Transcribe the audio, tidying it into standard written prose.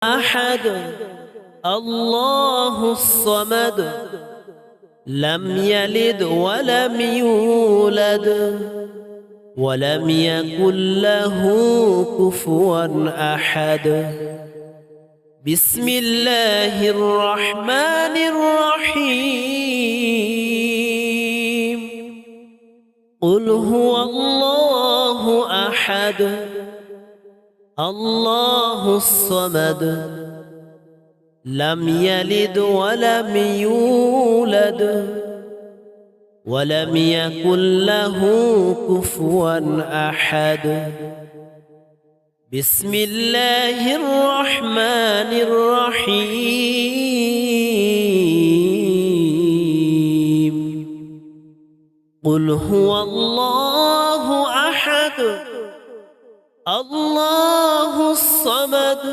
أحد الله الصمد لم يلد ولم يولد ولم يكن له كفوا أحد. بسم الله الرحمن الرحيم. قل هو الله أحد الله الصمد لم يلد ولم يولد ولم يكن له كفوا أحد. بسم الله الرحمن الرحيم. قل هو الله أحد الله الصمد